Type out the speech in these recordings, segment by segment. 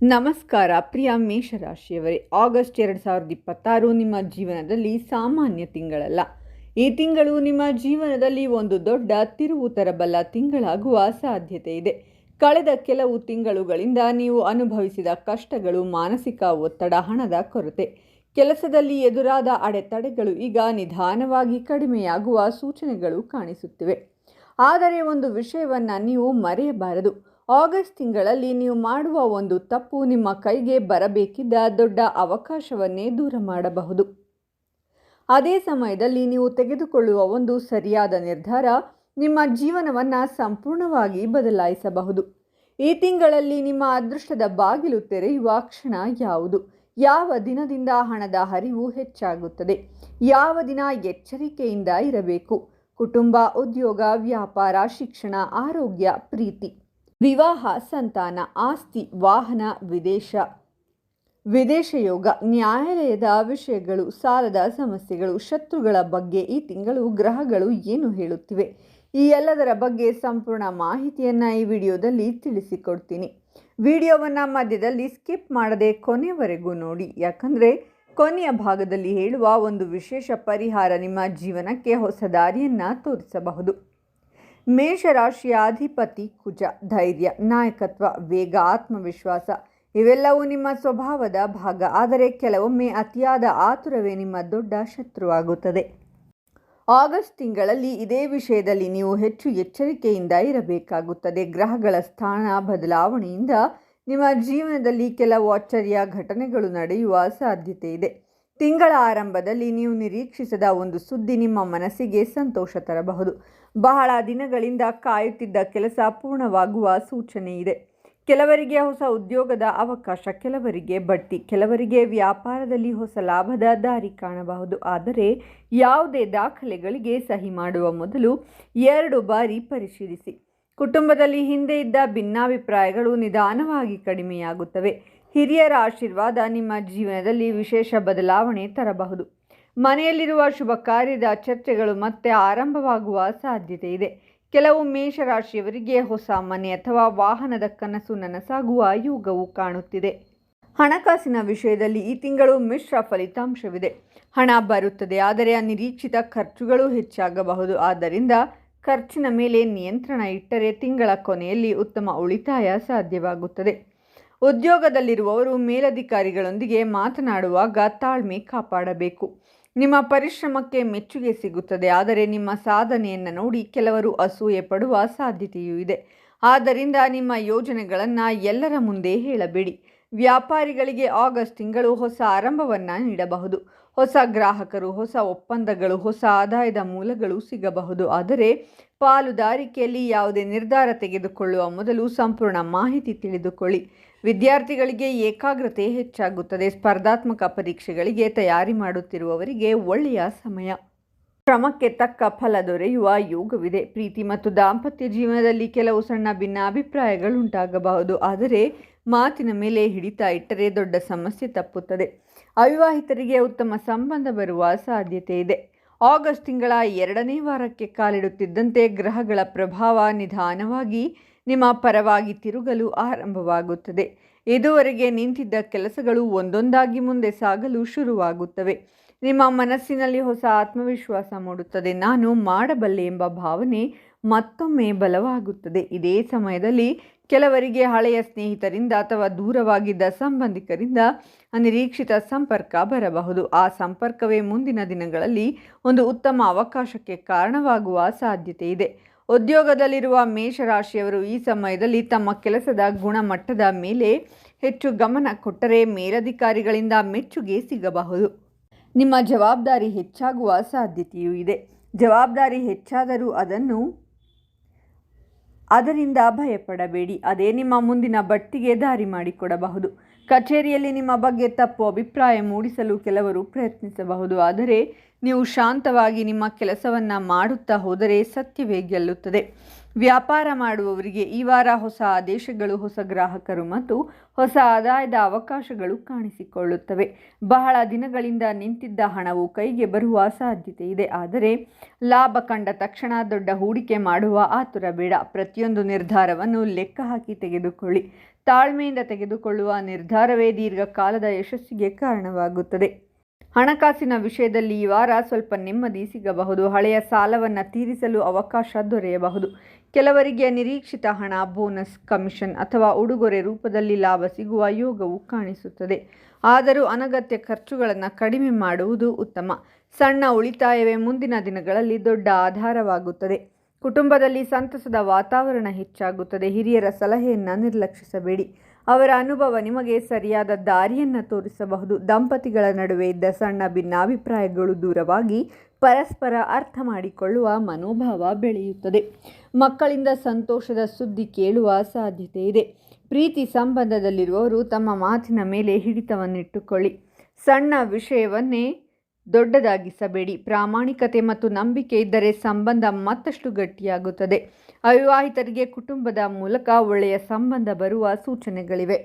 ನಮಸ್ಕಾರ ಪ್ರಿಯ ಮೇಷರಾಶಿಯವರೇ. ಆಗಸ್ಟ್ 2026 ನಿಮ್ಮ ಜೀವನದಲ್ಲಿ ಸಾಮಾನ್ಯ ತಿಂಗಳಲ್ಲ. ಈ ತಿಂಗಳು ನಿಮ್ಮ ಜೀವನದಲ್ಲಿ ಒಂದು ದೊಡ್ಡ ತಿರುವು ತರಬಲ್ಲ ತಿಂಗಳಾಗುವ ಸಾಧ್ಯತೆ ಇದೆ. ಕಳೆದ ಕೆಲವು ತಿಂಗಳುಗಳಿಂದ ನೀವು ಅನುಭವಿಸಿದ ಕಷ್ಟಗಳು, ಮಾನಸಿಕ ಒತ್ತಡ, ಹಣದ ಕೊರತೆ, ಕೆಲಸದಲ್ಲಿ ಎದುರಾದ ಅಡೆತಡೆಗಳು ಈಗ ನಿಧಾನವಾಗಿ ಕಡಿಮೆಯಾಗುವ ಸೂಚನೆಗಳು ಕಾಣಿಸುತ್ತಿವೆ. ಆದರೆ ಒಂದು ವಿಷಯವನ್ನು ನೀವು ಮರೆಯಬಾರದು. ಆಗಸ್ಟ್ ತಿಂಗಳಲ್ಲಿ ನೀವು ಮಾಡುವ ಒಂದು ತಪ್ಪು ನಿಮ್ಮ ಕೈಗೆ ಬರಬೇಕಿದ್ದ ದೊಡ್ಡ ಅವಕಾಶವನ್ನೇ ದೂರ ಮಾಡಬಹುದು. ಅದೇ ಸಮಯದಲ್ಲಿ ನೀವು ತೆಗೆದುಕೊಳ್ಳುವ ಒಂದು ಸರಿಯಾದ ನಿರ್ಧಾರ ನಿಮ್ಮ ಜೀವನವನ್ನು ಸಂಪೂರ್ಣವಾಗಿ ಬದಲಾಯಿಸಬಹುದು. ಈ ತಿಂಗಳಲ್ಲಿ ನಿಮ್ಮ ಅದೃಷ್ಟದ ಬಾಗಿಲು ತೆರೆಯುವ ಕ್ಷಣ ಯಾವುದು? ಯಾವ ದಿನದಿಂದ ಹಣದ ಹರಿವು ಹೆಚ್ಚಾಗುತ್ತದೆ? ಯಾವ ದಿನ ಎಚ್ಚರಿಕೆಯಿಂದ ಇರಬೇಕು? ಕುಟುಂಬ, ಉದ್ಯೋಗ, ವ್ಯಾಪಾರ, ಶಿಕ್ಷಣ, ಆರೋಗ್ಯ, ಪ್ರೀತಿ, ವಿವಾಹ, ಸಂತಾನ, ಆಸ್ತಿ, ವಾಹನ, ವಿದೇಶ ಯೋಗ, ನ್ಯಾಯಾಲಯದ ವಿಷಯಗಳು, ಸಾಲದ ಸಮಸ್ಯೆಗಳು, ಶತ್ರುಗಳ ಬಗ್ಗೆ ಈ ತಿಂಗಳು ಗ್ರಹಗಳು ಏನು ಹೇಳುತ್ತಿವೆ? ಈ ಎಲ್ಲದರ ಬಗ್ಗೆ ಸಂಪೂರ್ಣ ಮಾಹಿತಿಯನ್ನು ಈ ವಿಡಿಯೋದಲ್ಲಿ ತಿಳಿಸಿಕೊಡ್ತೀನಿ. ವಿಡಿಯೋವನ್ನು ಮಧ್ಯದಲ್ಲಿ ಸ್ಕಿಪ್ ಮಾಡದೆ ಕೊನೆಯವರೆಗೂ ನೋಡಿ, ಯಾಕಂದರೆ ಕೊನೆಯ ಭಾಗದಲ್ಲಿ ಹೇಳುವ ಒಂದು ವಿಶೇಷ ಪರಿಹಾರ ನಿಮ್ಮ ಜೀವನಕ್ಕೆ ಹೊಸ ದಾರಿಯನ್ನು ತೋರಿಸಬಹುದು. ಮೇಷರಾಶಿಯ ಅಧಿಪತಿ ಕುಜ. ಧೈರ್ಯ, ನಾಯಕತ್ವ, ವೇಗ, ಆತ್ಮವಿಶ್ವಾಸ ಇವೆಲ್ಲವೂ ನಿಮ್ಮ ಸ್ವಭಾವದ ಭಾಗ. ಆದರೆ ಕೆಲವೊಮ್ಮೆ ಅತಿಯಾದ ಆತುರವೇ ನಿಮ್ಮ ದೊಡ್ಡ ಶತ್ರುವಾಗುತ್ತದೆ. ಆಗಸ್ಟ್ ತಿಂಗಳಲ್ಲಿ ಇದೇ ವಿಷಯದಲ್ಲಿ ನೀವು ಹೆಚ್ಚು ಎಚ್ಚರಿಕೆಯಿಂದ ಇರಬೇಕಾಗುತ್ತದೆ. ಗ್ರಹಗಳ ಸ್ಥಾನ ಬದಲಾವಣೆಯಿಂದ ನಿಮ್ಮ ಜೀವನದಲ್ಲಿ ಕೆಲವು ಅಚ್ಚರಿಯ ಘಟನೆಗಳು ನಡೆಯುವ ಸಾಧ್ಯತೆ ಇದೆ. ತಿಂಗಳ ಆರಂಭದಲ್ಲಿ ನೀವು ನಿರೀಕ್ಷಿಸದ ಒಂದು ಸುದ್ದಿ ನಿಮ್ಮ ಮನಸ್ಸಿಗೆ ಸಂತೋಷ ತರಬಹುದು. ಬಹಳ ದಿನಗಳಿಂದ ಕಾಯುತ್ತಿದ್ದ ಕೆಲಸ ಪೂರ್ಣವಾಗುವ ಸೂಚನೆ ಇದೆ. ಕೆಲವರಿಗೆ ಹೊಸ ಉದ್ಯೋಗದ ಅವಕಾಶ, ಕೆಲವರಿಗೆ ಬಡ್ತಿ, ಕೆಲವರಿಗೆ ವ್ಯಾಪಾರದಲ್ಲಿ ಹೊಸ ಲಾಭದ ದಾರಿ ಕಾಣಬಹುದು. ಆದರೆ ಯಾವುದೇ ದಾಖಲೆಗಳಿಗೆ ಸಹಿ ಮಾಡುವ ಮೊದಲು 2 ಬಾರಿ ಪರಿಶೀಲಿಸಿ. ಕುಟುಂಬದಲ್ಲಿ ಹಿಂದೆ ಇದ್ದ ಭಿನ್ನಾಭಿಪ್ರಾಯಗಳು ನಿಧಾನವಾಗಿ ಕಡಿಮೆಯಾಗುತ್ತವೆ. ಹಿರಿಯರ ಆಶೀರ್ವಾದ ನಿಮ್ಮ ಜೀವನದಲ್ಲಿ ವಿಶೇಷ ಬದಲಾವಣೆ ತರಬಹುದು. ಮನೆಯಲ್ಲಿರುವ ಶುಭ ಕಾರ್ಯದ ಚರ್ಚೆಗಳು ಮತ್ತೆ ಆರಂಭವಾಗುವ ಸಾಧ್ಯತೆ ಇದೆ. ಕೆಲವು ಮೇಷರಾಶಿಯವರಿಗೆ ಹೊಸ ಮನೆ ಅಥವಾ ವಾಹನದ ಕನಸು ನನಸಾಗುವ ಯೋಗವು ಕಾಣುತ್ತಿದೆ. ಹಣಕಾಸಿನ ವಿಷಯದಲ್ಲಿ ಈ ತಿಂಗಳು ಮಿಶ್ರ ಫಲಿತಾಂಶವಿದೆ. ಹಣ ಬರುತ್ತದೆ, ಆದರೆ ಅನಿರೀಕ್ಷಿತ ಖರ್ಚುಗಳು ಹೆಚ್ಚಾಗಬಹುದು. ಆದ್ದರಿಂದ ಖರ್ಚಿನ ಮೇಲೆ ನಿಯಂತ್ರಣ ಇಟ್ಟರೆ ತಿಂಗಳ ಕೊನೆಯಲ್ಲಿ ಉತ್ತಮ ಉಳಿತಾಯ ಸಾಧ್ಯವಾಗುತ್ತದೆ. ಉದ್ಯೋಗದಲ್ಲಿರುವವರು ಮೇಲಧಿಕಾರಿಗಳೊಂದಿಗೆ ಮಾತನಾಡುವಾಗ ತಾಳ್ಮೆ ಕಾಪಾಡಬೇಕು. ನಿಮ್ಮ ಪರಿಶ್ರಮಕ್ಕೆ ಮೆಚ್ಚುಗೆ ಸಿಗುತ್ತದೆ, ಆದರೆ ನಿಮ್ಮ ಸಾಧನೆಯನ್ನು ನೋಡಿ ಕೆಲವರು ಅಸೂಯೆ ಪಡುವ ಸಾಧ್ಯತೆಯೂ ಇದೆ. ಆದ್ದರಿಂದ ನಿಮ್ಮ ಯೋಜನೆಗಳನ್ನು ಎಲ್ಲರ ಮುಂದೆ ಹೇಳಬೇಡಿ. ವ್ಯಾಪಾರಿಗಳಿಗೆ ಆಗಸ್ಟ್ ತಿಂಗಳು ಹೊಸ ಆರಂಭವನ್ನು ನೀಡಬಹುದು. ಹೊಸ ಗ್ರಾಹಕರು, ಹೊಸ ಒಪ್ಪಂದಗಳು, ಹೊಸ ಆದಾಯದ ಮೂಲಗಳು ಸಿಗಬಹುದು. ಆದರೆ ಪಾಲುದಾರಿಕೆಯಲ್ಲಿ ಯಾವುದೇ ನಿರ್ಧಾರ ತೆಗೆದುಕೊಳ್ಳುವ ಮೊದಲು ಸಂಪೂರ್ಣ ಮಾಹಿತಿ ತಿಳಿದುಕೊಳ್ಳಿ. ವಿದ್ಯಾರ್ಥಿಗಳಿಗೆ ಏಕಾಗ್ರತೆ ಹೆಚ್ಚಾಗುತ್ತದೆ. ಸ್ಪರ್ಧಾತ್ಮಕ ಪರೀಕ್ಷೆಗಳಿಗೆ ತಯಾರಿ ಮಾಡುತ್ತಿರುವವರಿಗೆ ಒಳ್ಳೆಯ ಸಮಯ. ಶ್ರಮಕ್ಕೆ ತಕ್ಕ ಫಲ ದೊರೆಯುವ ಯೋಗವಿದೆ. ಪ್ರೀತಿ ಮತ್ತು ದಾಂಪತ್ಯ ಜೀವನದಲ್ಲಿ ಕೆಲವು ಸಣ್ಣ ಭಿನ್ನಾಭಿಪ್ರಾಯಗಳುಂಟಾಗಬಹುದು. ಆದರೆ ಮಾತಿನ ಮೇಲೆ ಹಿಡಿತ ಇಟ್ಟರೆ ದೊಡ್ಡ ಸಮಸ್ಯೆ ತಪ್ಪುತ್ತದೆ. ಅವಿವಾಹಿತರಿಗೆ ಉತ್ತಮ ಸಂಬಂಧ ಬರುವ ಸಾಧ್ಯತೆ ಇದೆ. ಆಗಸ್ಟ್ ತಿಂಗಳ 2ನೇ ವಾರಕ್ಕೆ ಕಾಲಿಡುತ್ತಿದ್ದಂತೆ ಗ್ರಹಗಳ ಪ್ರಭಾವ ನಿಧಾನವಾಗಿ ನಿಮ್ಮ ಪರವಾಗಿ ತಿರುಗಲು ಆರಂಭವಾಗುತ್ತದೆ. ಇದುವರೆಗೆ ನಿಂತಿದ್ದ ಕೆಲಸಗಳು ಒಂದೊಂದಾಗಿ ಮುಂದೆ ಸಾಗಲು ಶುರುವಾಗುತ್ತವೆ. ನಿಮ್ಮ ಮನಸ್ಸಿನಲ್ಲಿ ಹೊಸ ಆತ್ಮವಿಶ್ವಾಸ ಮೂಡುತ್ತದೆ. ನಾನು ಮಾಡಬಲ್ಲೆ ಎಂಬ ಭಾವನೆ ಮತ್ತೊಮ್ಮೆ ಬಲವಾಗುತ್ತದೆ. ಇದೇ ಸಮಯದಲ್ಲಿ ಕೆಲವರಿಗೆ ಹಳೆಯ ಸ್ನೇಹಿತರಿಂದ ಅಥವಾ ದೂರವಾಗಿದ್ದ ಸಂಬಂಧಿಕರಿಂದ ಅನಿರೀಕ್ಷಿತ ಸಂಪರ್ಕ ಬರಬಹುದು. ಆ ಸಂಪರ್ಕವೇ ಮುಂದಿನ ದಿನಗಳಲ್ಲಿ ಒಂದು ಉತ್ತಮ ಅವಕಾಶಕ್ಕೆ ಕಾರಣವಾಗುವ ಸಾಧ್ಯತೆ ಇದೆ. ಉದ್ಯೋಗದಲ್ಲಿರುವ ಮೇಷರಾಶಿಯವರು ಈ ಸಮಯದಲ್ಲಿ ತಮ್ಮ ಕೆಲಸದ ಗುಣಮಟ್ಟದ ಮೇಲೆ ಹೆಚ್ಚು ಗಮನ ಕೊಟ್ಟರೆ ಮೇಲಧಿಕಾರಿಗಳಿಂದ ಮೆಚ್ಚುಗೆ ಸಿಗಬಹುದು. ನಿಮ್ಮ ಜವಾಬ್ದಾರಿ ಹೆಚ್ಚಾಗುವ ಸಾಧ್ಯತೆಯೂ ಇದೆ. ಜವಾಬ್ದಾರಿ ಹೆಚ್ಚಾದರೂ ಅದರಿಂದ ಭಯಪಡಬೇಡಿ. ಅದೇ ನಿಮ್ಮ ಮುಂದಿನ ಬಡ್ತಿಗೆ ದಾರಿ ಮಾಡಿಕೊಡಬಹುದು. ಕಚೇರಿಯಲ್ಲಿ ನಿಮ್ಮ ಬಗ್ಗೆ ತಪ್ಪು ಅಭಿಪ್ರಾಯ ಮೂಡಿಸಲು ಕೆಲವರು ಪ್ರಯತ್ನಿಸಬಹುದು. ಆದರೆ ನೀವು ಶಾಂತವಾಗಿ ನಿಮ್ಮ ಕೆಲಸವನ್ನು ಮಾಡುತ್ತಾ ಹೋದರೆ ಸತ್ಯವೇ ಗೆಲ್ಲುತ್ತದೆ. ವ್ಯಾಪಾರ ಮಾಡುವವರಿಗೆ ಈ ವಾರ ಹೊಸ ಆದೇಶಗಳು, ಹೊಸ ಗ್ರಾಹಕರು ಮತ್ತು ಹೊಸ ಆದಾಯದ ಅವಕಾಶಗಳು ಕಾಣಿಸಿಕೊಳ್ಳುತ್ತವೆ. ಬಹಳ ದಿನಗಳಿಂದ ನಿಂತಿದ್ದ ಹಣವು ಕೈಗೆ ಬರುವ ಸಾಧ್ಯತೆ ಇದೆ. ಆದರೆ ಲಾಭ ಕಂಡ ತಕ್ಷಣ ದೊಡ್ಡ ಹೂಡಿಕೆ ಮಾಡುವ ಆತುರ ಬೇಡ. ಪ್ರತಿಯೊಂದು ನಿರ್ಧಾರವನ್ನು ಲೆಕ್ಕ ಹಾಕಿ ತೆಗೆದುಕೊಳ್ಳಿ. ತಾಳ್ಮೆಯಿಂದ ತೆಗೆದುಕೊಳ್ಳುವ ನಿರ್ಧಾರವೇ ದೀರ್ಘಕಾಲದ ಯಶಸ್ಸಿಗೆ ಕಾರಣವಾಗುತ್ತದೆ. ಹಣಕಾಸಿನ ವಿಷಯದಲ್ಲಿ ಈ ವಾರ ಸ್ವಲ್ಪ ನೆಮ್ಮದಿ ಸಿಗಬಹುದು. ಹಳೆಯ ಸಾಲವನ್ನು ತೀರಿಸಲು ಅವಕಾಶ ದೊರೆಯಬಹುದು. ಕೆಲವರಿಗೆ ನಿರೀಕ್ಷಿತ ಹಣ, ಬೋನಸ್, ಕಮಿಷನ್ ಅಥವಾ ಉಡುಗೊರೆ ರೂಪದಲ್ಲಿ ಲಾಭ ಸಿಗುವ ಯೋಗವು ಕಾಣಿಸುತ್ತದೆ. ಆದರೂ ಅನಗತ್ಯ ಖರ್ಚುಗಳನ್ನು ಕಡಿಮೆ ಮಾಡುವುದು ಉತ್ತಮ. ಸಣ್ಣ ಉಳಿತಾಯವೇ ಮುಂದಿನ ದಿನಗಳಲ್ಲಿ ದೊಡ್ಡ ಆಧಾರವಾಗುತ್ತದೆ. ಕುಟುಂಬದಲ್ಲಿ ಸಂತಸದ ವಾತಾವರಣ ಹೆಚ್ಚಾಗುತ್ತದೆ. ಹಿರಿಯರ ಸಲಹೆಯನ್ನು ನಿರ್ಲಕ್ಷಿಸಬೇಡಿ. ಅವರ ಅನುಭವ ನಿಮಗೆ ಸರಿಯಾದ ದಾರಿಯನ್ನು ತೋರಿಸಬಹುದು. ದಂಪತಿಗಳ ನಡುವೆ ಇದ್ದ ಸಣ್ಣ ಭಿನ್ನಾಭಿಪ್ರಾಯಗಳು ದೂರವಾಗಿ ಪರಸ್ಪರ ಅರ್ಥ ಮಾಡಿಕೊಳ್ಳುವ ಮನೋಭಾವ ಬೆಳೆಯುತ್ತದೆ. ಮಕ್ಕಳಿಂದ ಸಂತೋಷದ ಸುದ್ದಿ ಕೇಳುವ ಸಾಧ್ಯತೆ ಇದೆ. ಪ್ರೀತಿ ಸಂಬಂಧದಲ್ಲಿರುವವರು ತಮ್ಮ ಮಾತಿನ ಮೇಲೆ ಹಿಡಿತವನ್ನಿಟ್ಟುಕೊಳ್ಳಿ. ಸಣ್ಣ ವಿಷಯವನ್ನೇ ದೊಡ್ಡದಾಗಿಸಬೇಡಿ. ಪ್ರಾಮಾಣಿಕತೆ ಮತ್ತು ನಂಬಿಕೆ ಇದ್ದರೆ ಸಂಬಂಧ ಮತ್ತಷ್ಟು ಗಟ್ಟಿಯಾಗುತ್ತದೆ. ಅವಿವಾಹಿತರಿಗೆ ಕುಟುಂಬದ ಮೂಲಕ ಒಳ್ಳೆಯ ಸಂಬಂಧ ಬರುವ ಸೂಚನೆಗಳಿವೆ.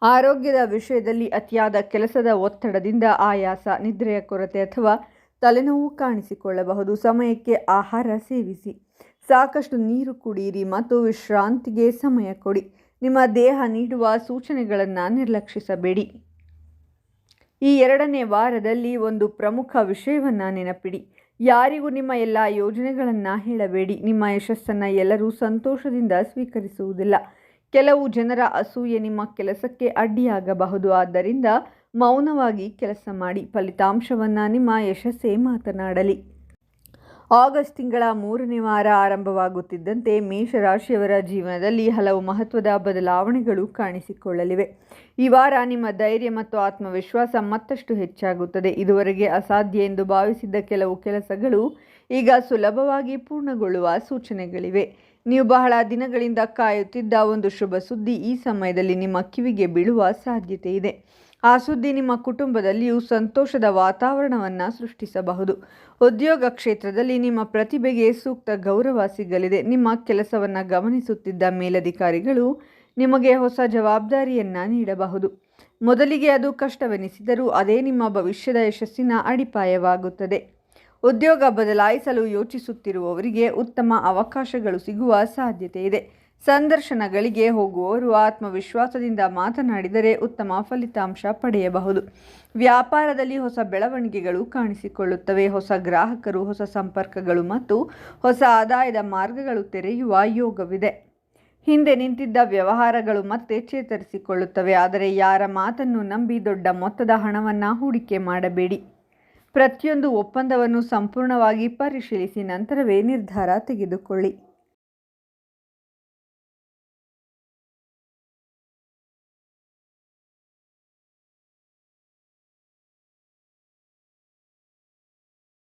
ಆರೋಗ್ಯದ ವಿಷಯದಲ್ಲಿ ಅತಿಯಾದ ಕೆಲಸದ ಒತ್ತಡದಿಂದ ಆಯಾಸ, ನಿದ್ರೆಯ ಕೊರತೆ ಅಥವಾ ತಲೆನೋವು ಕಾಣಿಸಿಕೊಳ್ಳಬಹುದು. ಸಮಯಕ್ಕೆ ಆಹಾರ ಸೇವಿಸಿ, ಸಾಕಷ್ಟು ನೀರು ಕುಡಿಯಿರಿ ಮತ್ತು ವಿಶ್ರಾಂತಿಗೆ ಸಮಯ ಕೊಡಿ. ನಿಮ್ಮ ದೇಹ ನೀಡುವ ಸೂಚನೆಗಳನ್ನು ನಿರ್ಲಕ್ಷಿಸಬೇಡಿ. ಈ 2ನೇ ವಾರದಲ್ಲಿ ಒಂದು ಪ್ರಮುಖ ವಿಷಯವನ್ನು ನೆನಪಿಡಿ. ಯಾರಿಗೂ ನಿಮ್ಮ ಎಲ್ಲ ಯೋಜನೆಗಳನ್ನು ಹೇಳಬೇಡಿ. ನಿಮ್ಮ ಯಶಸ್ಸನ್ನು ಎಲ್ಲರೂ ಸಂತೋಷದಿಂದ ಸ್ವೀಕರಿಸುವುದಿಲ್ಲ. ಕೆಲವು ಜನರ ಅಸೂಯೆ ನಿಮ್ಮ ಕೆಲಸಕ್ಕೆ ಅಡ್ಡಿಯಾಗಬಹುದು. ಆದ್ದರಿಂದ ಮೌನವಾಗಿ ಕೆಲಸ ಮಾಡಿ. ಫಲಿತಾಂಶವನ್ನು ನಿಮ್ಮ ಯಶಸ್ಸೇ ಮಾತನಾಡಲಿ. ಆಗಸ್ಟ್ ತಿಂಗಳ 3ನೇ ವಾರ ಆರಂಭವಾಗುತ್ತಿದ್ದಂತೆ ಮೇಷರಾಶಿಯವರ ಜೀವನದಲ್ಲಿ ಹಲವು ಮಹತ್ವದ ಬದಲಾವಣೆಗಳು ಕಾಣಿಸಿಕೊಳ್ಳಲಿವೆ. ಈ ವಾರ ನಿಮ್ಮ ಧೈರ್ಯ ಮತ್ತು ಆತ್ಮವಿಶ್ವಾಸ ಮತ್ತಷ್ಟು ಹೆಚ್ಚಾಗುತ್ತದೆ. ಇದುವರೆಗೆ ಅಸಾಧ್ಯ ಎಂದು ಭಾವಿಸಿದ್ದ ಕೆಲವು ಕೆಲಸಗಳು ಈಗ ಸುಲಭವಾಗಿ ಪೂರ್ಣಗೊಳ್ಳುವ ಸೂಚನೆಗಳಿವೆ. ನೀವು ಬಹಳ ದಿನಗಳಿಂದ ಕಾಯುತ್ತಿದ್ದ ಒಂದು ಶುಭ ಸುದ್ದಿ ಈ ಸಮಯದಲ್ಲಿ ನಿಮ್ಮ ಕಿವಿಗೆ ಬೀಳುವ ಸಾಧ್ಯತೆ ಇದೆ. ಆ ಸುದ್ದಿ ನಿಮ್ಮ ಕುಟುಂಬದಲ್ಲಿಯೂ ಸಂತೋಷದ ವಾತಾವರಣವನ್ನು ಸೃಷ್ಟಿಸಬಹುದು. ಉದ್ಯೋಗ ಕ್ಷೇತ್ರದಲ್ಲಿ ನಿಮ್ಮ ಪ್ರತಿಭೆಗೆ ಸೂಕ್ತ ಗೌರವ ಸಿಗಲಿದೆ. ನಿಮ್ಮ ಕೆಲಸವನ್ನು ಗಮನಿಸುತ್ತಿದ್ದ ಮೇಲಧಿಕಾರಿಗಳು ನಿಮಗೆ ಹೊಸ ಜವಾಬ್ದಾರಿಯನ್ನು ನೀಡಬಹುದು. ಮೊದಲಿಗೆ ಅದು ಕಷ್ಟವೆನಿಸಿದರೂ ಅದೇ ನಿಮ್ಮ ಭವಿಷ್ಯದ ಯಶಸ್ಸಿನ ಅಡಿಪಾಯವಾಗುತ್ತದೆ. ಉದ್ಯೋಗ ಬದಲಾಯಿಸಲು ಯೋಚಿಸುತ್ತಿರುವವರಿಗೆ ಉತ್ತಮ ಅವಕಾಶಗಳು ಸಿಗುವ ಸಾಧ್ಯತೆ ಇದೆ. ಸಂದರ್ಶನಗಳಿಗೆ ಹೋಗುವವರು ಆತ್ಮವಿಶ್ವಾಸದಿಂದ ಮಾತನಾಡಿದರೆ ಉತ್ತಮ ಫಲಿತಾಂಶ ಪಡೆಯಬಹುದು. ವ್ಯಾಪಾರದಲ್ಲಿ ಹೊಸ ಬೆಳವಣಿಗೆಗಳು ಕಾಣಿಸಿಕೊಳ್ಳುತ್ತವೆ. ಹೊಸ ಗ್ರಾಹಕರು, ಹೊಸ ಸಂಪರ್ಕಗಳು ಮತ್ತು ಹೊಸ ಆದಾಯದ ಮಾರ್ಗಗಳು ತೆರೆಯುವ ಯೋಗವಿದೆ. ಹಿಂದೆ ನಿಂತಿದ್ದ ವ್ಯವಹಾರಗಳು ಮತ್ತೆ ಚೇತರಿಸಿಕೊಳ್ಳುತ್ತವೆ. ಆದರೆ ಯಾರ ಮಾತನ್ನು ನಂಬಿ ದೊಡ್ಡ ಮೊತ್ತದ ಹಣವನ್ನು ಹೂಡಿಕೆ ಮಾಡಬೇಡಿ. ಪ್ರತಿಯೊಂದು ಒಪ್ಪಂದವನ್ನು ಸಂಪೂರ್ಣವಾಗಿ ಪರಿಶೀಲಿಸಿ ನಂತರವೇ ನಿರ್ಧಾರ ತೆಗೆದುಕೊಳ್ಳಿ.